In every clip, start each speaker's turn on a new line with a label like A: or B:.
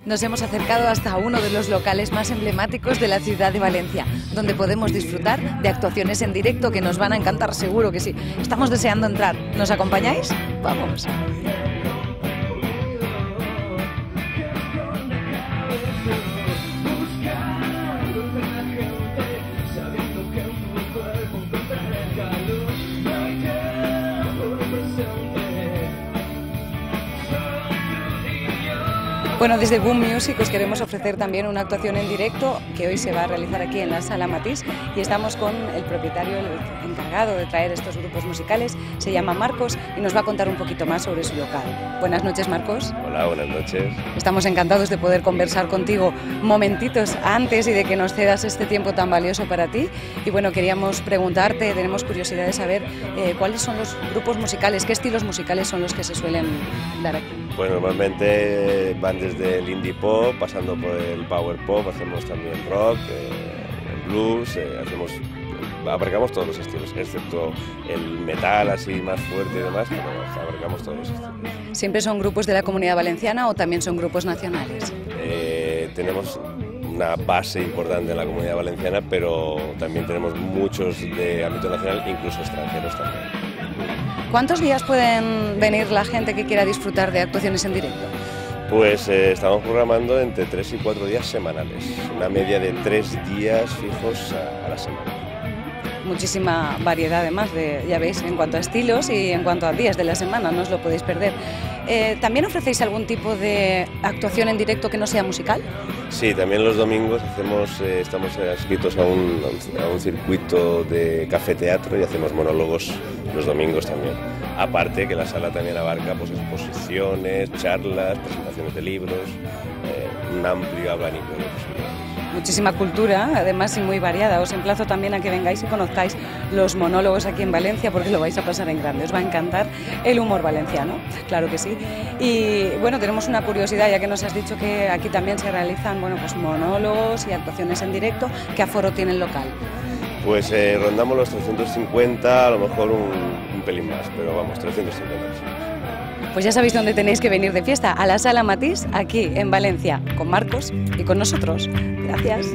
A: Nos hemos acercado hasta uno de los locales más emblemáticos de la ciudad de Valencia, donde podemos disfrutar de actuaciones en directo que nos van a encantar, seguro que sí. Estamos deseando entrar. ¿Nos acompañáis? ¡Vamos! Bueno, desde Boom Music os queremos ofrecer también una actuación en directo que hoy se va a realizar aquí en la Sala Matís y estamos con el propietario, el encargado de traer estos grupos musicales, se llama Marcos y nos va a contar un poquito más sobre su local. Buenas noches, Marcos.
B: Hola, buenas noches.
A: Estamos encantados de poder conversar contigo momentitos antes y de que nos cedas este tiempo tan valioso para ti. Y bueno, queríamos preguntarte, tenemos curiosidad de saber cuáles son los grupos musicales, qué estilos musicales son los que se suelen dar aquí.
B: Pues normalmente van desde el indie pop, pasando por el power pop, hacemos también rock, el blues, abarcamos todos los estilos, excepto el metal así más fuerte y demás, pero abarcamos todos los estilos.
A: ¿Siempre son grupos de la Comunidad Valenciana o también son grupos nacionales?
B: Tenemos una base importante en la Comunidad Valenciana, pero también tenemos muchos de ámbito nacional, incluso extranjeros también.
A: ¿Cuántos días pueden venir la gente que quiera disfrutar de actuaciones en directo?
B: Pues estamos programando entre 3 y 4 días semanales, una media de 3 días fijos a la semana.
A: Muchísima variedad además, ya veis, en cuanto a estilos y en cuanto a días de la semana, no os lo podéis perder. ¿También ofrecéis algún tipo de actuación en directo que no sea musical?
B: Sí, también los domingos estamos inscritos a un circuito de café-teatro y hacemos monólogos los domingos también. Aparte que la sala también abarca pues, exposiciones, charlas, presentaciones de libros, un amplio abanico de posibilidades.
A: Muchísima cultura, además y muy variada. Os emplazo también a que vengáis y conozcáis los monólogos aquí en Valencia porque lo vais a pasar en grande. Os va a encantar el humor valenciano, claro que sí. Y bueno, tenemos una curiosidad, ya que nos has dicho que aquí también se realizan pues monólogos y actuaciones en directo. ¿Qué aforo tiene el local?
B: Pues rondamos los 350, a lo mejor un pelín más, pero vamos, 350 personas.
A: Pues ya sabéis dónde tenéis que venir de fiesta, a la Sala Matís, aquí en Valencia, con Marcos y con nosotros. Gracias.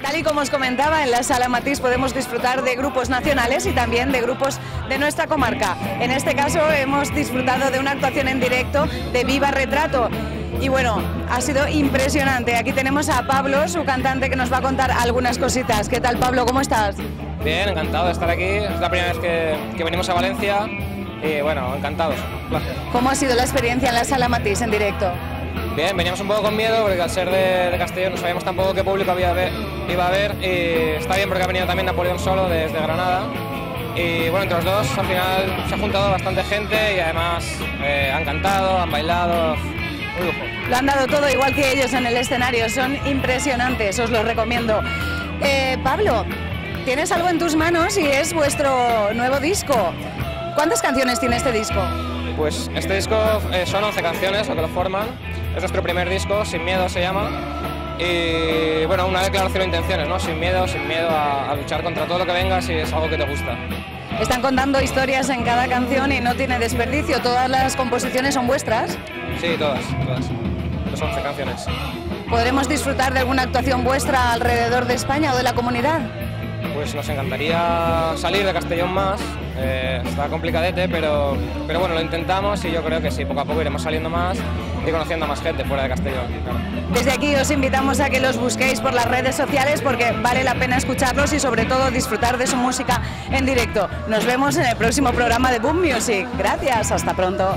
A: Tal y como os comentaba, en la Sala Matís podemos disfrutar de grupos nacionales y también de grupos de nuestra comarca. En este caso hemos disfrutado de una actuación en directo de Viva Retrato. Y bueno, ha sido impresionante. Aquí tenemos a Pablo, su cantante, que nos va a contar algunas cositas. ¿Qué tal, Pablo? ¿Cómo estás?
C: Bien, encantado de estar aquí. Es la primera vez que venimos a Valencia y bueno, encantados. Un placer.
A: ¿Cómo ha sido la experiencia en la Sala Matís en directo?
C: Bien, veníamos un poco con miedo porque al ser de Castellón no sabíamos tampoco qué público iba a haber y está bien porque ha venido también Napoleón Solo desde Granada. Y bueno, entre los dos al final se ha juntado bastante gente y además han cantado, han bailado. Un lujo.
A: Lo han dado todo igual que ellos en el escenario, son impresionantes, os los recomiendo. Pablo, tienes algo en tus manos y es vuestro nuevo disco. ¿Cuántas canciones tiene este disco?
C: Pues este disco son 11 canciones lo que lo forman, es nuestro primer disco, Sin Miedo se llama. Y bueno, una declaración de intenciones, ¿no? Sin miedo a luchar contra todo lo que venga si es algo que te gusta.
A: Están contando historias en cada canción y no tiene desperdicio, ¿todas las composiciones son vuestras?
C: Sí, todas. Las 11 canciones.
A: ¿Podremos disfrutar de alguna actuación vuestra alrededor de España o de la comunidad?
C: Pues nos encantaría salir de Castellón más, está complicadete, pero bueno, lo intentamos y yo creo que sí, poco a poco iremos saliendo más y conociendo a más gente fuera de Castellón. Claro.
A: Desde aquí os invitamos a que los busquéis por las redes sociales porque vale la pena escucharlos y sobre todo disfrutar de su música en directo. Nos vemos en el próximo programa de Boom Music. Gracias, hasta pronto.